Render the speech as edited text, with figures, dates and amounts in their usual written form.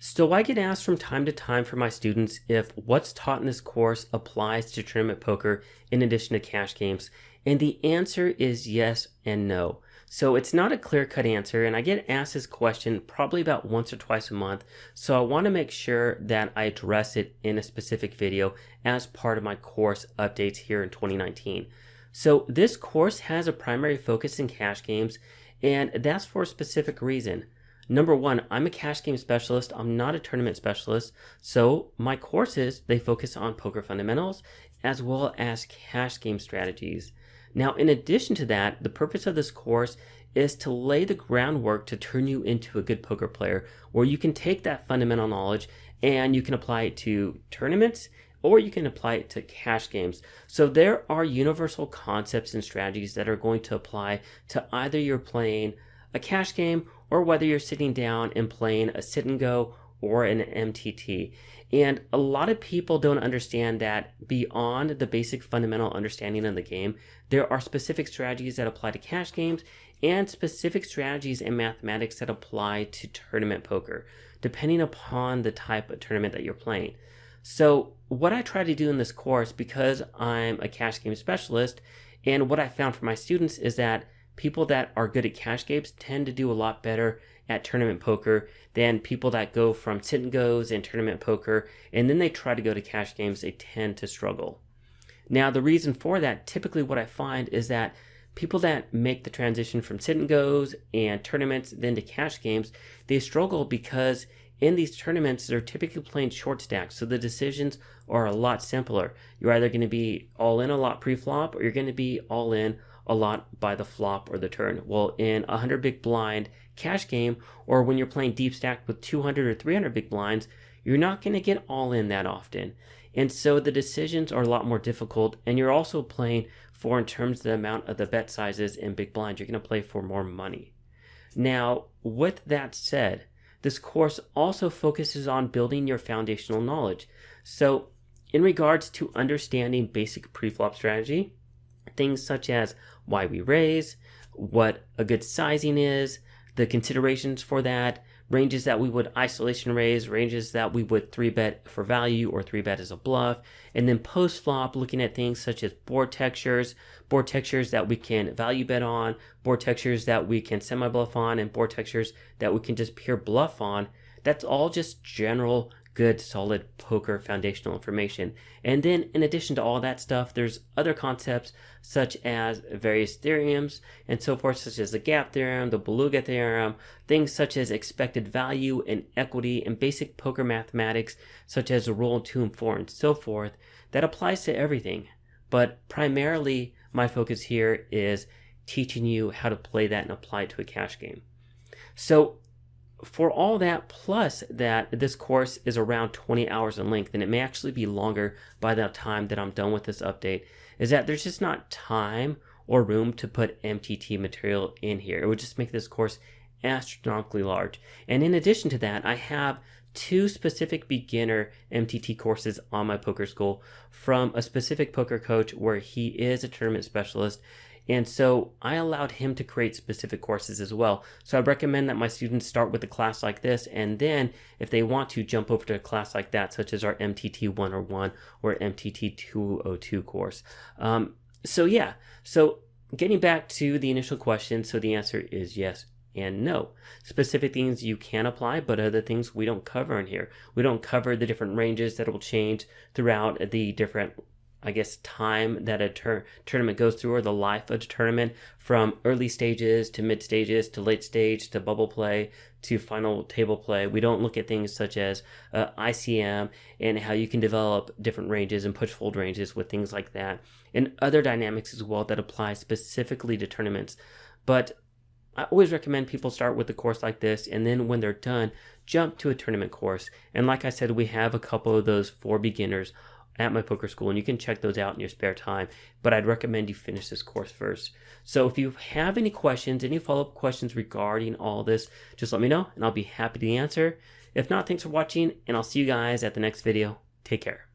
So I get asked from time to time from my students if what's taught in this course applies to tournament poker in addition to cash games. And the answer is yes and no. So it's not a clear-cut answer, and I get asked this question probably about once or twice a month. So I want to make sure that I address it in a specific video as part of my course updates here in 2019. So this course has a primary focus in cash games, and that's for a specific reason. Number one, I'm a cash game specialist. I'm not a tournament specialist. So my courses, they focus on poker fundamentals as well as cash game strategies. Now, in addition to that, the purpose of this course is to lay the groundwork to turn you into a good poker player, where you can take that fundamental knowledge and you can apply it to tournaments, or you can apply it to cash games. So there are universal concepts and strategies that are going to apply to either you're playing a cash game or whether you're sitting down and playing a sit and go or an MTT. And a lot of people don't understand that beyond the basic fundamental understanding of the game, there are specific strategies that apply to cash games and specific strategies and mathematics that apply to tournament poker, depending upon the type of tournament that you're playing. So what I try to do in this course, because I'm a cash game specialist, and what I found for my students is that people that are good at cash games tend to do a lot better at tournament poker than people that go from sit and goes and tournament poker, and then they try to go to cash games, they tend to struggle. Now, the reason for that, typically what I find is that people that make the transition from sit and goes and tournaments then to cash games, they struggle because in these tournaments, they're typically playing short stacks, so the decisions are a lot simpler. You're either going to be all in a lot pre-flop, or you're going to be all in a lot by the flop or the turn. Well, in a 100 big blind cash game, or when you're playing deep stack with 200 or 300 big blinds, you're not going to get all in that often. And so the decisions are a lot more difficult, and you're also playing for, in terms of the amount of the bet sizes in big blinds, you're going to play for more money. Now, with that said, this course also focuses on building your foundational knowledge. So in regards to understanding basic pre-flop strategy, things such as why we raise, what a good sizing is, the considerations for that, ranges that we would isolation raise, ranges that we would 3-bet for value or 3-bet as a bluff, and then post-flop looking at things such as board textures that we can value bet on, board textures that we can semi-bluff on, and board textures that we can just pure bluff on. That's all just general good, solid poker foundational information. And then in addition to all that stuff, there's other concepts such as various theorems and so forth, such as the gap theorem, the Beluga theorem, things such as expected value and equity, and basic poker mathematics such as roll 2 and 4 and so forth, that applies to everything. But primarily my focus here is teaching you how to play that and apply it to a cash game. So for all that, plus that this course is around 20 hours in length, and it may actually be longer by the time that I'm done with this update, is that there's just not time or room to put MTT material in here. It would just make this course astronomically large. And in addition to that, I have 2 specific beginner MTT courses on my poker school from a specific poker coach where he is a tournament specialist. And so I allowed him to create specific courses as well. So I recommend that my students start with a class like this, and then if they want to jump over to a class like that, such as our MTT 101 or MTT 202 course. So getting back to the initial question, so the answer is yes and no. Specific things you can apply, but other things we don't cover in here. We don't cover the different ranges that will change throughout the different time that a tournament goes through, or the life of a tournament, from early stages to mid stages to late stage to bubble play to final table play. We don't look at things such as ICM and how you can develop different ranges and push fold ranges with things like that, and other dynamics as well that apply specifically to tournaments. But I always recommend people start with a course like this, and then when they're done, jump to a tournament course. And like I said, we have a couple of those for beginners at my poker school, and you can check those out in your spare time, but I'd recommend you finish this course first. So if you have any questions, any follow-up questions regarding all this, just let me know and I'll be happy to answer. If not, thanks for watching, and I'll see you guys at the next video. Take care.